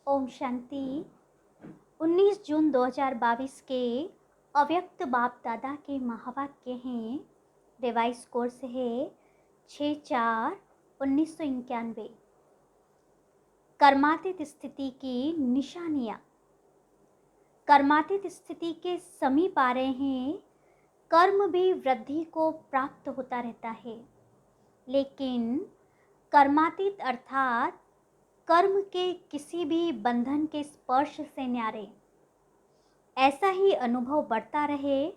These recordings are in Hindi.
ओम शांति। 19 जून 2022 के अव्यक्त बाप दादा के महावाक्य हैं। रिवाइज कोर्स है 6/4/1991। कर्मातीत स्थिति की निशानियाँ। कर्मातीत स्थिति के समीप आ रहे हैं। कर्म भी वृद्धि को प्राप्त होता रहता है, लेकिन कर्मातीत अर्थात कर्म के किसी भी बंधन के स्पर्श से न्यारे। ऐसा ही अनुभव बढ़ता रहे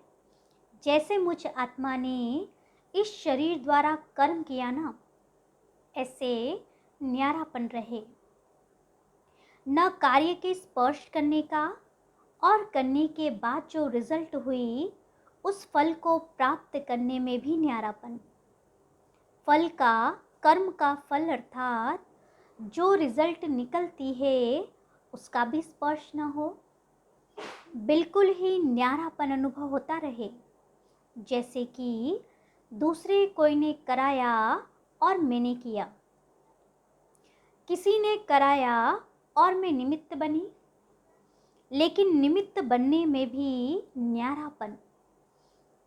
जैसे मुझ आत्मा ने इस शरीर द्वारा कर्म किया ना, ऐसे न्यारापन रहे। न कार्य के स्पर्श करने का और करने के बाद जो रिजल्ट हुई उस फल को प्राप्त करने में भी न्यारापन। फल का, कर्म का फल अर्थात जो रिजल्ट निकलती है उसका भी स्पर्श न हो। बिल्कुल ही न्यारापन अनुभव होता रहे, जैसे कि दूसरे कोई ने कराया और मैंने किया। किसी ने कराया और मैं निमित्त बनी, लेकिन निमित्त बनने में भी न्यारापन।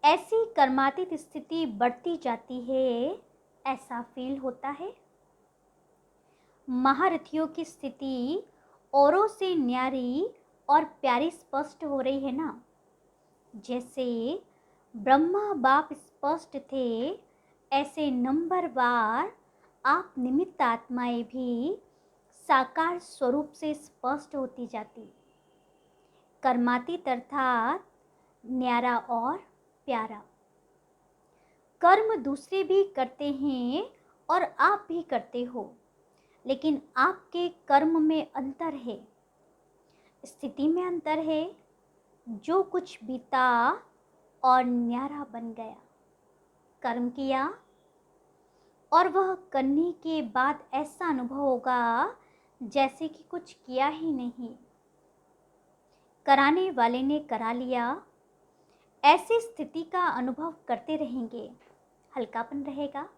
ऐसी कर्मातीत स्थिति बढ़ती जाती है, ऐसा फील होता है। महारथियों की स्थिति औरों से न्यारी और प्यारी स्पष्ट हो रही है ना। जैसे ब्रह्मा बाप स्पष्ट थे, ऐसे नंबरवार आप निमित्त आत्माएं भी साकार स्वरूप से स्पष्ट होती जाती। कर्मातीत अर्थात न्यारा और प्यारा। कर्म दूसरे भी करते हैं और आप भी करते हो, लेकिन आपके कर्म में अंतर है, स्थिति में अंतर है। जो कुछ बीता और न्यारा बन गया, कर्म किया और वह करने के बाद ऐसा अनुभव होगा जैसे कि कुछ किया ही नहीं। कराने वाले ने करा लिया, ऐसी स्थिति का अनुभव करते रहेंगे, हल्कापन रहेगा।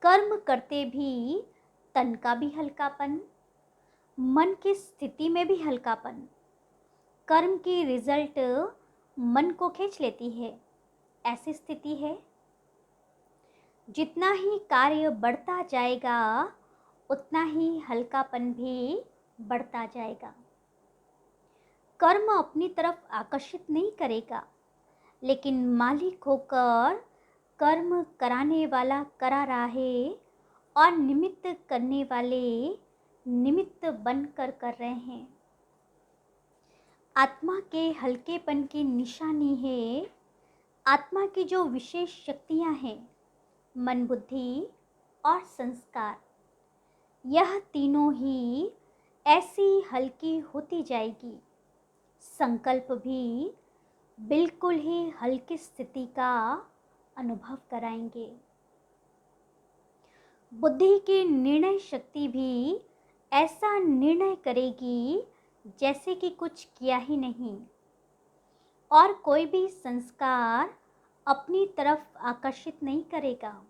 कर्म करते भी तन का भी हल्कापन, मन की स्थिति में भी हल्कापन। कर्म की रिजल्ट मन को खींच लेती है, ऐसी स्थिति है। जितना ही कार्य बढ़ता जाएगा उतना ही हल्कापन भी बढ़ता जाएगा। कर्म अपनी तरफ आकर्षित नहीं करेगा, लेकिन मालिक होकर कर्म कराने वाला करा रहा है और निमित्त करने वाले निमित्त बनकर कर रहे हैं। आत्मा के हल्केपन की निशानी है आत्मा की जो विशेष शक्तियां हैं, मन, बुद्धि और संस्कार। यह तीनों ही ऐसी हल्की होती जाएगी। संकल्प भी बिल्कुल ही हल्की स्थिति का अनुभव कराएंगे। बुद्धि की निर्णय शक्ति भी ऐसा निर्णय करेगी जैसे कि कुछ किया ही नहीं, और कोई भी संस्कार अपनी तरफ आकर्षित नहीं करेगा।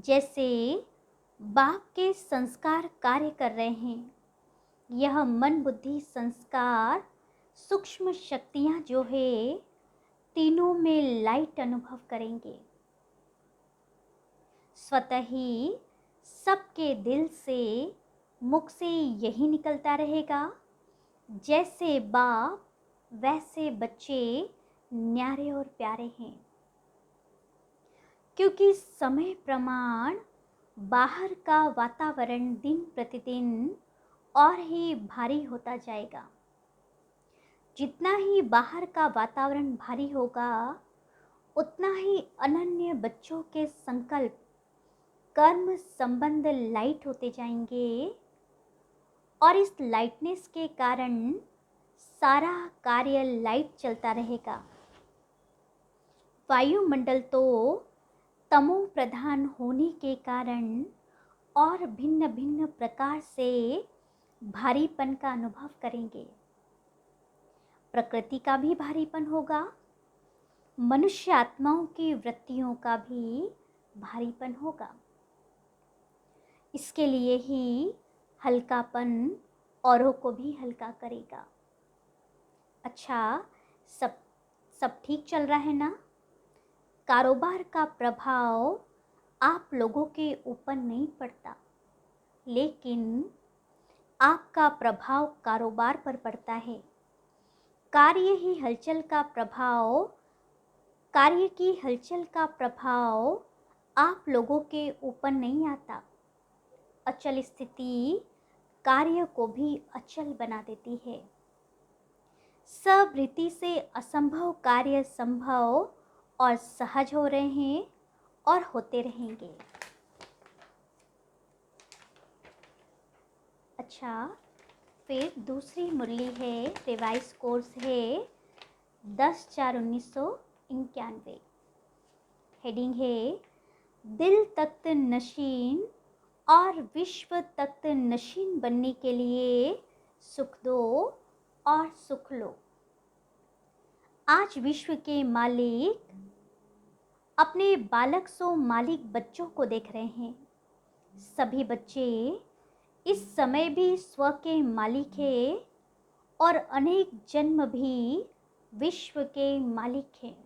जैसे बाप के संस्कार कार्य कर रहे हैं, यह मन, बुद्धि, संस्कार, सूक्ष्म शक्तियाँ जो है, तीनों में लाइट अनुभव करेंगे। स्वतः ही सबके दिल से, मुख से यही निकलता रहेगा, जैसे बाप वैसे बच्चे न्यारे और प्यारे हैं। क्योंकि समय प्रमाण बाहर का वातावरण दिन प्रतिदिन और ही भारी होता जाएगा। जितना ही बाहर का वातावरण भारी होगा, उतना ही अनन्य बच्चों के संकल्प, कर्म संबंध लाइट होते जाएंगे, और इस लाइटनेस के कारण सारा कार्य लाइट चलता रहेगा। वायुमंडल तो तमो प्रधान होने के कारण और भिन्न भिन्न प्रकार से भारीपन का अनुभव करेंगे। प्रकृति का भी भारीपन होगा, मनुष्य आत्माओं की वृत्तियों का भी भारीपन होगा। इसके लिए ही हल्कापन औरों को भी हल्का करेगा। अच्छा, सब सब ठीक चल रहा है ना? कारोबार का प्रभाव आप लोगों के ऊपर नहीं पड़ता, लेकिन आपका प्रभाव कारोबार पर पड़ता है। कार्य की हलचल का प्रभाव आप लोगों के ऊपर नहीं आता। अचल स्थिति कार्य को भी अचल बना देती है। सब रीति से असंभव कार्य संभव और सहज हो रहे हैं और होते रहेंगे। अच्छा, फिर दूसरी मुरली है, रिवाइज कोर्स है 10/4/1991। हेडिंग है दिल तख्त नशीन और विश्व तख्त नशीन बनने के लिए सुख दो और सुख लो। आज विश्व के मालिक अपने बालक सो मालिक बच्चों को देख रहे हैं। सभी बच्चे इस समय भी स्व के मालिक हैं और अनेक जन्म भी विश्व के मालिक हैं।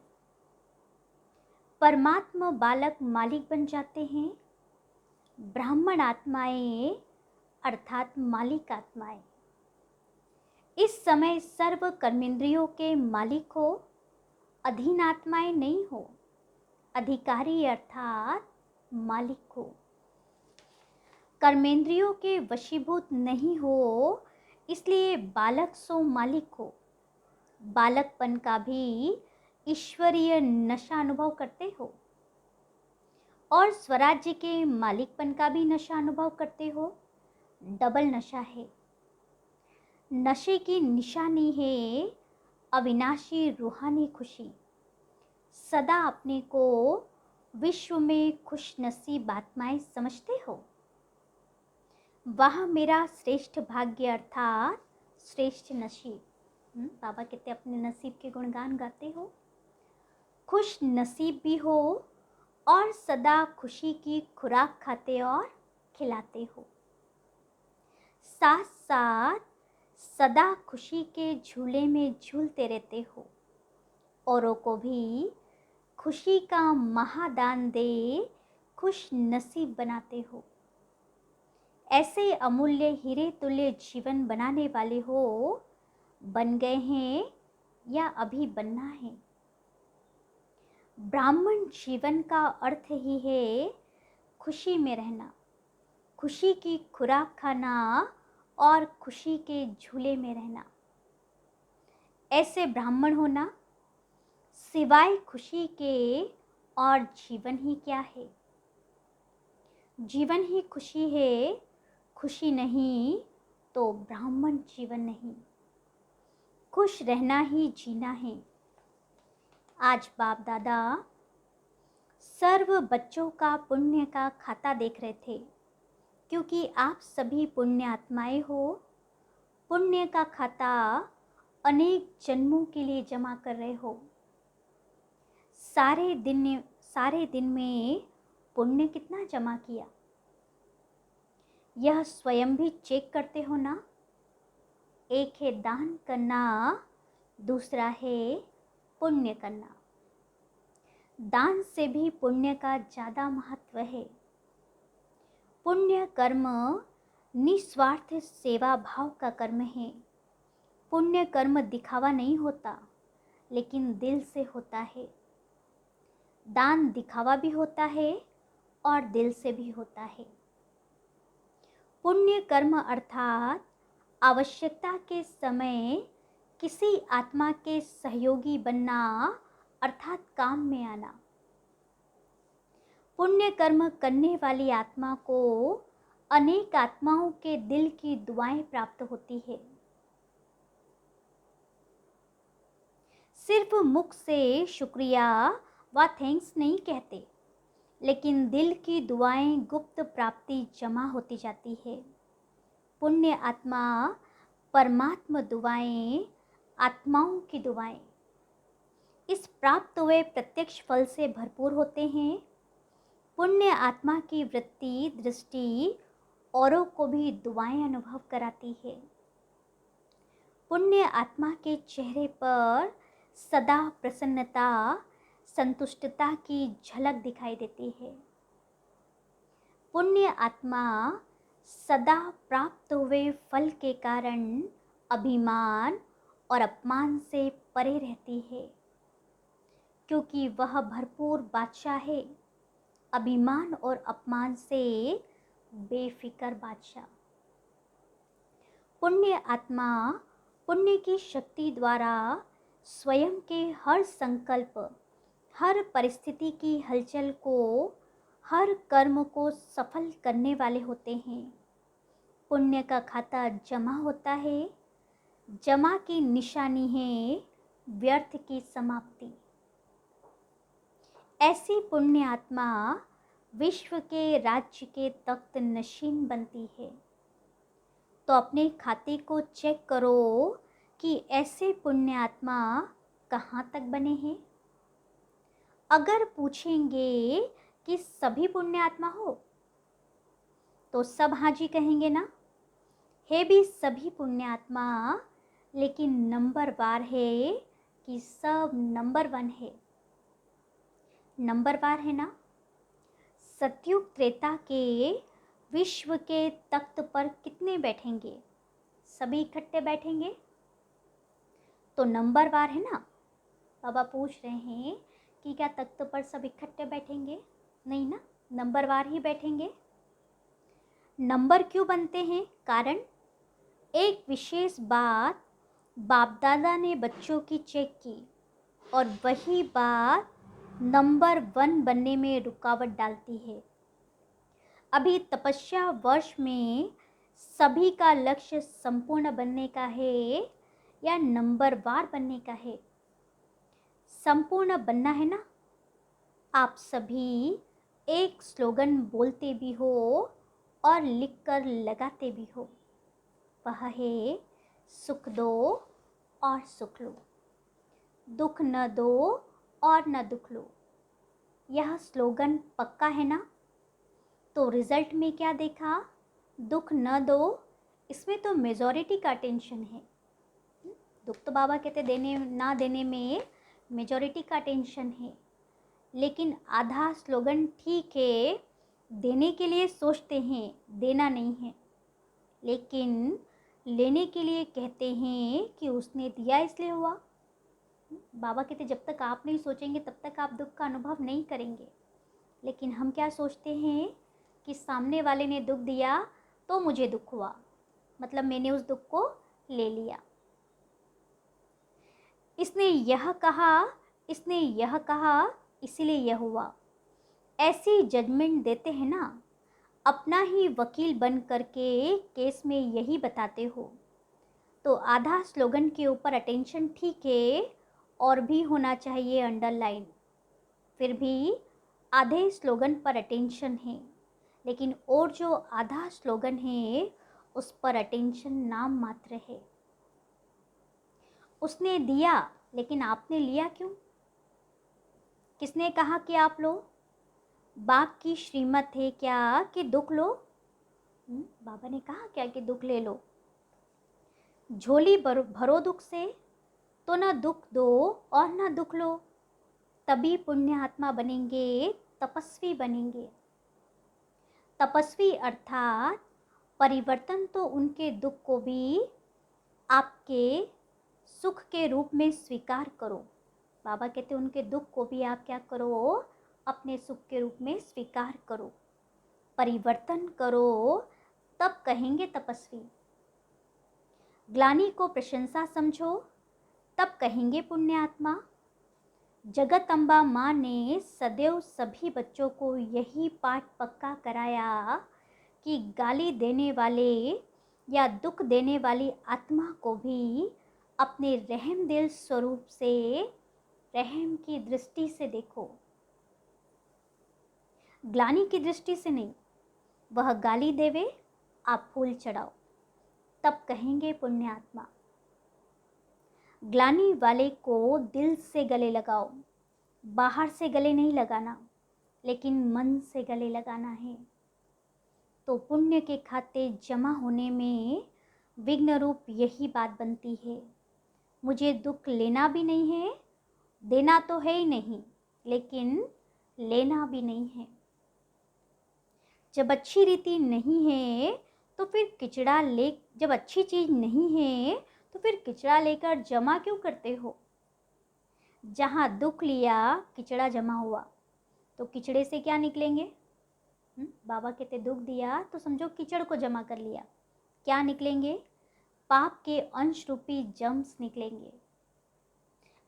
परमात्मा बालक मालिक बन जाते हैं। ब्राह्मण आत्माएं अर्थात मालिक आत्माएं इस समय सर्व कर्मेंद्रियों के मालिक हो, अधीन आत्माएं नहीं हो। अधिकारी अर्थात मालिक हो। कर्मेंद्रियों के वशीभूत नहीं हो, इसलिए बालक सो मालिक हो। बालकपन का भी ईश्वरीय नशा अनुभव करते हो और स्वराज्य के मालिकपन का भी नशा अनुभव करते हो। डबल नशा है। नशे की निशानी है अविनाशी रूहानी खुशी। सदा अपने को विश्व में खुश नसीब आत्माएं समझते हो। वह मेरा श्रेष्ठ भाग्य अर्थात श्रेष्ठ नसीब। बाबा कहते अपने नसीब के गुणगान गाते हो। खुश नसीब भी हो और सदा खुशी की खुराक खाते और खिलाते हो। साथ साथ सदा खुशी के झूले में झूलते रहते हो। औरों को भी खुशी का महादान दे खुश नसीब बनाते हो। ऐसे अमूल्य हीरे तुल्य जीवन बनाने वाले हो। बन गए हैं या अभी बनना है। ब्राह्मण जीवन का अर्थ ही है खुशी में रहना, खुशी की खुराक खाना और खुशी के झूले में रहना। ऐसे ब्राह्मण होना सिवाय खुशी के और जीवन ही क्या है। जीवन ही खुशी है, खुशी नहीं तो ब्राह्मण जीवन नहीं। खुश रहना ही जीना है। आज बाप दादा सर्व बच्चों का पुण्य का खाता देख रहे थे, क्योंकि आप सभी पुण्य आत्माएं हो। पुण्य का खाता अनेक जन्मों के लिए जमा कर रहे हो। सारे दिन में पुण्य कितना जमा किया, यह स्वयं भी चेक करते हो ना। एक है दान करना, दूसरा है पुण्य करना। दान से भी पुण्य का ज़्यादा महत्व है। पुण्य कर्म निस्वार्थ सेवा भाव का कर्म है। पुण्य कर्म दिखावा नहीं होता, लेकिन दिल से होता है। दान दिखावा भी होता है और दिल से भी होता है। पुण्य कर्म अर्थात आवश्यकता के समय किसी आत्मा के सहयोगी बनना अर्थात काम में आना। पुण्य कर्म करने वाली आत्मा को अनेक आत्माओं के दिल की दुआएं प्राप्त होती है। सिर्फ मुख से शुक्रिया व थैंक्स नहीं कहते, लेकिन दिल की दुआएं गुप्त प्राप्ति जमा होती जाती है। पुण्य आत्मा परमात्मा दुआएं आत्माओं की दुआएं इस प्राप्त हुए प्रत्यक्ष फल से भरपूर होते हैं। पुण्य आत्मा की वृत्ति दृष्टि औरों को भी दुआएं अनुभव कराती है। पुण्य आत्मा के चेहरे पर सदा प्रसन्नता, संतुष्टता की झलक दिखाई देती है। पुण्य आत्मा सदा प्राप्त हुए फल के कारण अभिमान और अपमान से परे रहती है, क्योंकि वह भरपूर बादशाह है, अभिमान और अपमान से बेफिक्र बादशाह। पुण्य आत्मा पुण्य की शक्ति द्वारा स्वयं के हर संकल्प, हर परिस्थिति की हलचल को, हर कर्म को सफल करने वाले होते हैं। पुण्य का खाता जमा होता है, जमा की निशानी है व्यर्थ की समाप्ति। ऐसी पुण्य आत्मा विश्व के राज्य के तख्त नशीन बनती है। तो अपने खाते को चेक करो कि ऐसे पुण्य आत्मा कहाँ तक बने हैं। अगर पूछेंगे कि सभी पुण्य आत्मा हो तो सब हाँ जी कहेंगे ना। है भी सभी पुण्य आत्मा, लेकिन नंबर वार है कि सब नंबर 1 है। नंबर वार है ना। सतयुग त्रेता के विश्व के तख्त पर कितने बैठेंगे? सभी इकट्ठे बैठेंगे। तो नंबर वार है ना। बाबा पूछ रहे हैं कि क्या तख्त पर सब इकट्ठे बैठेंगे? नहीं ना, नंबर वार ही बैठेंगे। नंबर क्यों बनते हैं? कारण एक विशेष बात बाप दादा ने बच्चों की चेक की और वही बात नंबर 1 बनने में रुकावट डालती है। अभी तपस्या वर्ष में सभी का लक्ष्य संपूर्ण बनने का है या नंबर वार बनने का है? संपूर्ण बनना है ना। आप सभी एक स्लोगन बोलते भी हो और लिखकर लगाते भी हो, वह है सुख दो और सुख लो, दुख न दो और न दुख लो। यह स्लोगन पक्का है ना। तो रिजल्ट में क्या देखा? दुख न दो, इसमें तो मेजॉरिटी का टेंशन है। दुख तो बाबा कहते देने ना देने में मेजॉरिटी का टेंशन है, लेकिन आधा स्लोगन ठीक है, देने के लिए सोचते हैं, देना नहीं है, लेकिन लेने के लिए कहते हैं कि उसने दिया इसलिए हुआ। बाबा कहते जब तक आप नहीं सोचेंगे तब तक आप दुख का अनुभव नहीं करेंगे। लेकिन हम क्या सोचते हैं कि सामने वाले ने दुख दिया तो मुझे दुख हुआ, मतलब मैंने उस दुख को ले लिया। इसने यह कहा, इसने यह कहा, इसीलिए यह हुआ। ऐसी जजमेंट देते हैं ना। अपना ही वकील बन करके केस में यही बताते हो। तो आधा स्लोगन के ऊपर अटेंशन ठीक है, और भी होना चाहिए अंडरलाइन। फिर भी आधे स्लोगन पर अटेंशन है, लेकिन और जो आधा स्लोगन है उस पर अटेंशन नाम मात्र है। उसने दिया, लेकिन आपने लिया क्यों? किसने कहा कि आप लो? बाप की श्रीमत है क्या कि दुख लो? बाबा ने कहा क्या कि दुख ले लो? झोली भरो दुख से, तो ना दुख दो और ना दुख लो। तभी पुण्य आत्मा बनेंगे, तपस्वी बनेंगे। तपस्वी अर्थात परिवर्तन तो उनके दुख को भी आपके सुख के रूप में स्वीकार करो। बाबा कहते उनके दुख को भी आप क्या करो? अपने सुख के रूप में स्वीकार करो, परिवर्तन करो, तब कहेंगे तपस्वी। ग्लानि को प्रशंसा समझो, तब कहेंगे पुण्य आत्मा। जगत अम्बा माँ ने सदैव सभी बच्चों को यही पाठ पक्का कराया कि गाली देने वाले या दुख देने वाली आत्मा को भी अपने रहम दिल स्वरूप से, रहम की दृष्टि से देखो, ग्लानि की दृष्टि से नहीं। वह गाली देवे, आप फूल चढ़ाओ, तब कहेंगे पुण्य आत्मा। ग्लानि वाले को दिल से गले लगाओ, बाहर से गले नहीं लगाना, लेकिन मन से गले लगाना है। तो पुण्य के खाते जमा होने में विघ्न रूप यही बात बनती है। मुझे दुख लेना भी नहीं है, देना तो है ही नहीं, लेकिन लेना भी नहीं है। जब अच्छी रीति नहीं है तो फिर किचड़ा ले जब अच्छी चीज़ नहीं है तो फिर किचड़ा लेकर जमा क्यों करते हो? जहाँ दुख लिया किचड़ा जमा हुआ, तो किचड़े से क्या निकलेंगे? बाबा कहते दुख दिया तो समझो कीचड़ को जमा कर लिया, क्या निकलेंगे? पाप के अंश रूपी जम्स निकलेंगे।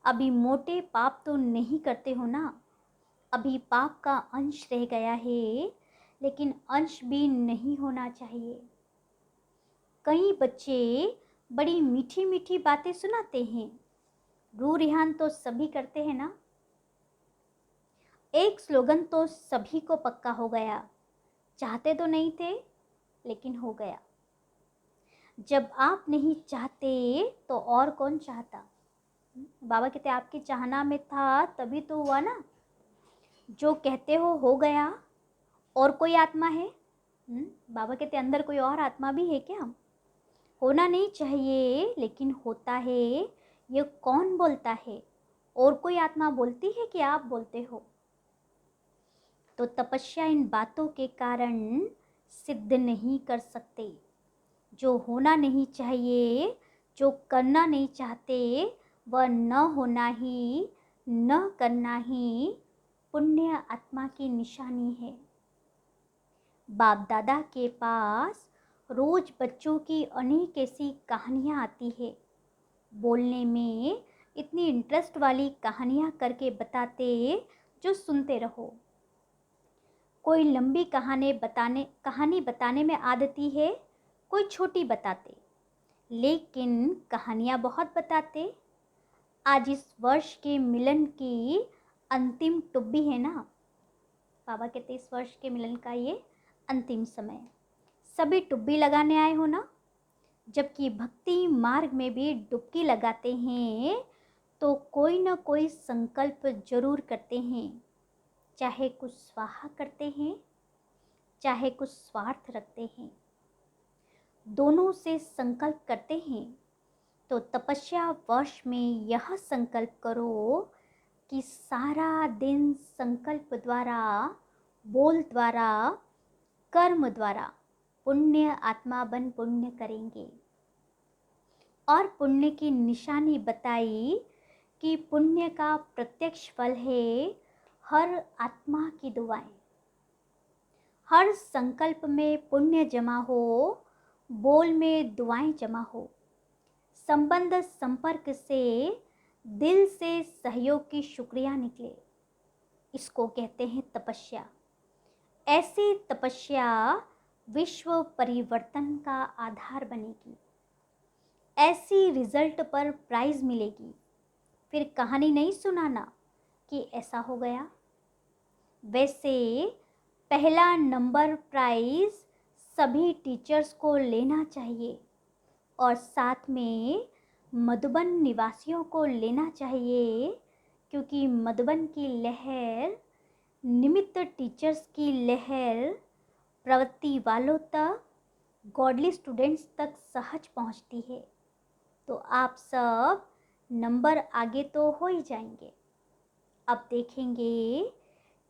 अभी मोटे पाप तो नहीं करते हो ना, अभी पाप का अंश रह गया है, लेकिन अंश भी नहीं होना चाहिए। कई बच्चे बड़ी मीठी मीठी बातें सुनाते हैं, रू रिहान तो सभी करते हैं ना। एक स्लोगन तो सभी को पक्का हो गया, चाहते तो नहीं थे लेकिन हो गया। जब आप नहीं चाहते तो और कौन चाहता? बाबा कहते आपके चाहना में था तभी तो हुआ ना। जो कहते हो गया। और कोई आत्मा है? बाबा कहते अंदर कोई और आत्मा भी है क्या? होना नहीं चाहिए लेकिन होता है। ये कौन बोलता है? और कोई आत्मा बोलती है कि आप बोलते हो? तो तपस्या इन बातों के कारण सिद्ध नहीं कर सकते। जो होना नहीं चाहिए, जो करना नहीं चाहते, वह न होना ही, न करना ही पुण्य आत्मा की निशानी है। बाप दादा के पास रोज बच्चों की अनेक ऐसी कहानियाँ आती है। बोलने में इतनी इंटरेस्ट वाली कहानियाँ करके बताते जो सुनते रहो। कोई लंबी कहानी बताने में आदती है, कोई छोटी बताते, लेकिन कहानियाँ बहुत बताते। आज इस वर्ष के मिलन की अंतिम टुब्बी है ना। बाबा कहते इस वर्ष के मिलन का ये अंतिम समय, सभी टुब्बी लगाने आए हो ना। जबकि भक्ति मार्ग में भी डुबकी लगाते हैं तो कोई ना कोई संकल्प जरूर करते हैं, चाहे कुछ स्वाहा करते हैं, चाहे कुछ स्वार्थ रखते हैं, दोनों से संकल्प करते हैं। तो तपस्या वर्ष में यह संकल्प करो कि सारा दिन संकल्प द्वारा, बोल द्वारा, कर्म द्वारा पुण्य आत्मा बन पुण्य करेंगे। और पुण्य की निशानी बताई कि पुण्य का प्रत्यक्ष फल है हर आत्मा की दुआएं। हर संकल्प में पुण्य जमा हो, बोल में दुआएं जमा हो, संबंध संपर्क से दिल से सहयोग की शुक्रिया निकले। इसको कहते हैं तपस्या। ऐसी तपस्या विश्व परिवर्तन का आधार बनेगी। ऐसी रिजल्ट पर प्राइज मिलेगी। फिर कहानी नहीं सुनाना कि ऐसा हो गया। वैसे पहला नंबर प्राइज सभी टीचर्स को लेना चाहिए और साथ में मधुबन निवासियों को लेना चाहिए, क्योंकि मधुबन की लहर निमित्त टीचर्स की लहर प्रवृत्ति वालों तक, गॉडली स्टूडेंट्स तक सहज पहुंचती है। तो आप सब नंबर आगे तो हो ही जाएंगे। अब देखेंगे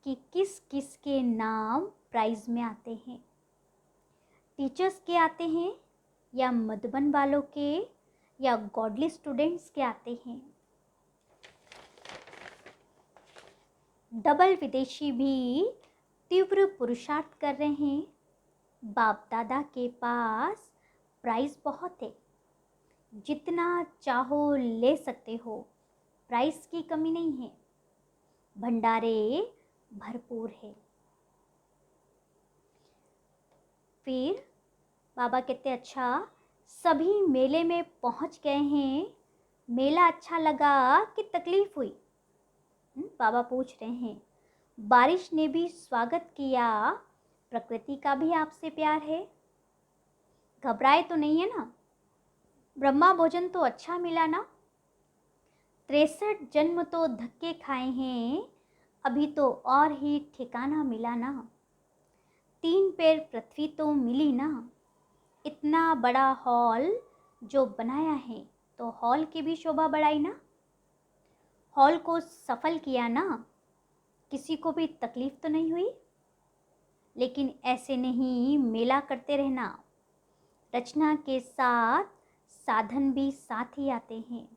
कि किस किस के नाम प्राइज में आते हैं। टीचर्स के आते हैं या मधुबन वालों के या गॉडली स्टूडेंट्स के आते हैं। डबल विदेशी भी तीव्र पुरुषार्थ कर रहे हैं। बाप दादा के पास प्राइज बहुत है, जितना चाहो ले सकते हो, प्राइस की कमी नहीं है, भंडारे भरपूर है। फिर बाबा कहते अच्छा सभी मेले में पहुंच गए हैं, मेला अच्छा लगा कि तकलीफ हुई? बाबा पूछ रहे हैं। बारिश ने भी स्वागत किया, प्रकृति का भी आपसे प्यार है, घबराए तो नहीं है ना? ब्रह्मा भोजन तो अच्छा मिला ना? 63 जन्म तो धक्के खाए हैं, अभी तो और ही ठिकाना मिला ना? 3 पैर पृथ्वी तो मिली ना। इतना बड़ा हॉल जो बनाया है, तो हॉल की भी शोभा बढ़ाई ना। हॉल को सफल किया ना, किसी को भी तकलीफ तो नहीं हुई। लेकिन ऐसे नहीं मेला करते रहना, रचना के साथ साधन भी साथ ही आते हैं।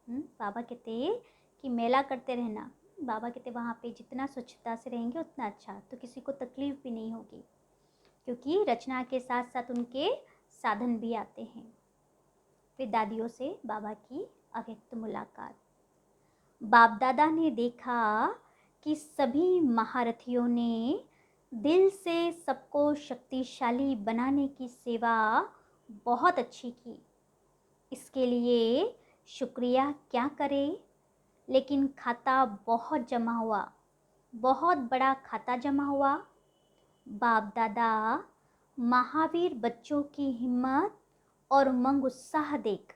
बाबा कहते कि मेला करते रहना। बाबा कहते वहाँ पे जितना स्वच्छता से रहेंगे उतना अच्छा, तो किसी को तकलीफ भी नहीं होगी, क्योंकि रचना के साथ साथ उनके साधन भी आते हैं। फिर दादियों से बाबा की अव्यक्त मुलाकात। बाप दादा ने देखा कि सभी महारथियों ने दिल से सबको शक्तिशाली बनाने की सेवा बहुत अच्छी की। इसके लिए शुक्रिया क्या करें, लेकिन खाता बहुत जमा हुआ, बहुत बड़ा खाता जमा हुआ। बाप दादा महावीर बच्चों की हिम्मत और उमंग उत्साह देख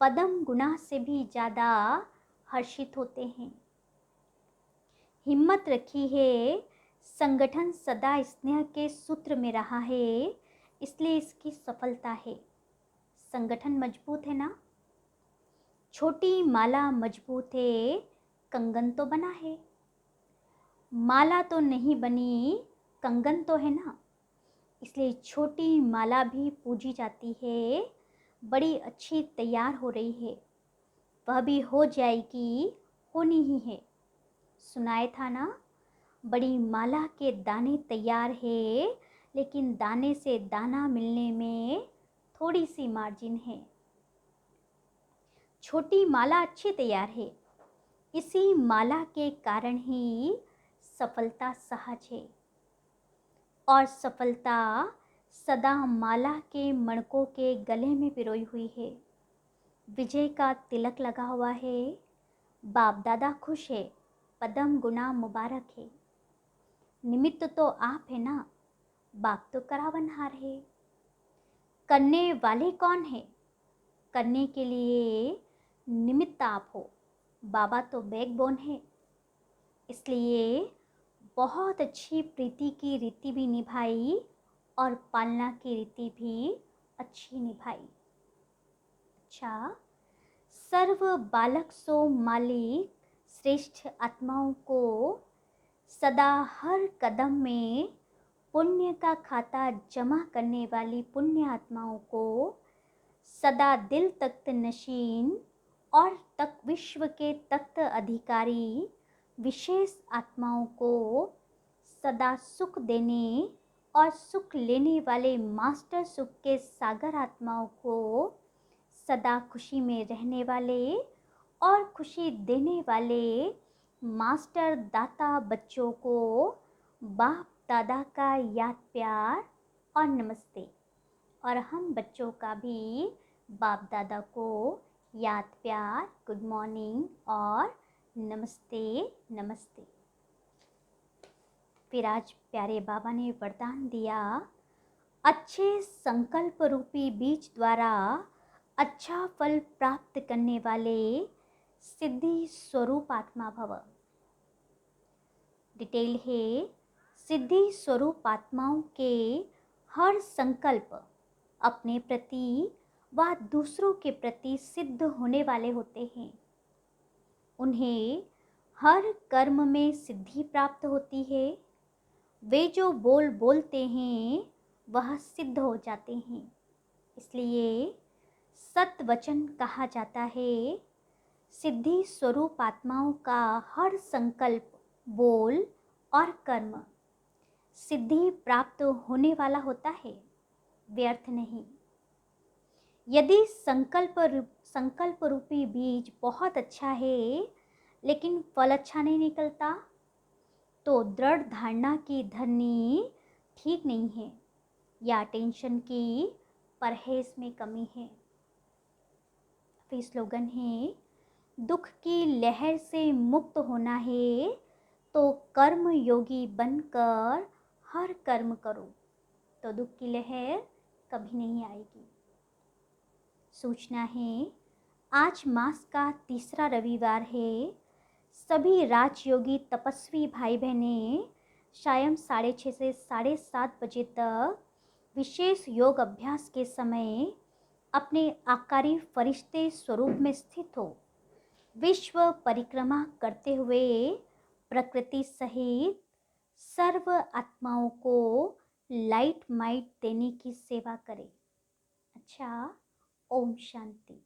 पदम गुना से भी ज़्यादा हर्षित होते हैं। हिम्मत रखी है, संगठन सदा स्नेह के सूत्र में रहा है, इसलिए इसकी सफलता है। संगठन मजबूत है ना। छोटी माला मजबूत है, कंगन तो बना है। माला तो नहीं बनी, कंगन तो है ना। इसलिए छोटी माला भी पूजी जाती है, बड़ी अच्छी तैयार हो रही है। वह भी हो जाएगी, होनी ही है। सुनाए था ना, बड़ी माला के दाने तैयार है, लेकिन दाने से दाना मिलने में थोड़ी सी मार्जिन है। छोटी माला अच्छी तैयार है, इसी माला के कारण ही सफलता सहज है। और सफलता सदा माला के मणकों के गले में पिरोई हुई है। विजय का तिलक लगा हुआ है। बाप दादा खुश है, पदम गुना मुबारक है। निमित्त तो आप है ना, बाप तो करावनहार है। करने वाले कौन है? करने के लिए निमित्त आप हो। बाबा तो बैकबोन है, इसलिए बहुत अच्छी प्रीति की रीति भी निभाई और पालना की रीति भी अच्छी निभाई। अच्छा, सर्व बालक सो मालिक श्रेष्ठ आत्माओं को सदा हर कदम में पुण्य का खाता जमा करने वाली पुण्य आत्माओं को सदा दिल तख्त नशीन और तक विश्व के तख्त अधिकारी विशेष आत्माओं को सदा सुख देने और सुख लेने वाले मास्टर सुख के सागर आत्माओं को सदा खुशी में रहने वाले और खुशी देने वाले मास्टर दाता बच्चों को बाप दादा का याद प्यार और नमस्ते। और हम बच्चों का भी बाप दादा को याद प्यार, गुड मॉर्निंग और नमस्ते नमस्ते। फिर आज प्यारे बाबा ने वरदान दिया, अच्छे संकल्प रूपी बीज द्वारा अच्छा फल प्राप्त करने वाले सिद्धि स्वरूप आत्मा भव। डिटेल है, सिद्धि स्वरूप आत्माओं के हर संकल्प अपने प्रति व दूसरों के प्रति सिद्ध होने वाले होते हैं। उन्हें हर कर्म में सिद्धि प्राप्त होती है। वे जो बोल बोलते हैं वह सिद्ध हो जाते हैं। इसलिए सत वचन कहा जाता है। सिद्धि स्वरूप आत्माओं का हर संकल्प, बोल और कर्म सिद्धि प्राप्त होने वाला होता है, व्यर्थ नहीं। यदि संकल्प रूपी बीज बहुत अच्छा है लेकिन फल अच्छा नहीं निकलता, तो दृढ़ धारणा की धरनी ठीक नहीं है या टेंशन की परहेज में कमी है। फिर स्लोगन है, दुख की लहर से मुक्त होना है तो कर्म योगी बनकर हर कर्म करो, तो दुख की लहर कभी नहीं आएगी। सूचना है, आज मास का तीसरा रविवार है। सभी राजयोगी तपस्वी भाई बहनें शायद 6:30 से 7:30 बजे तक विशेष योग अभ्यास के समय अपने आकारी फरिश्ते स्वरूप में स्थित हो, विश्व परिक्रमा करते हुए प्रकृति सहित सर्व आत्माओं को लाइट माइट देने की सेवा करें। अच्छा, ओम शांति।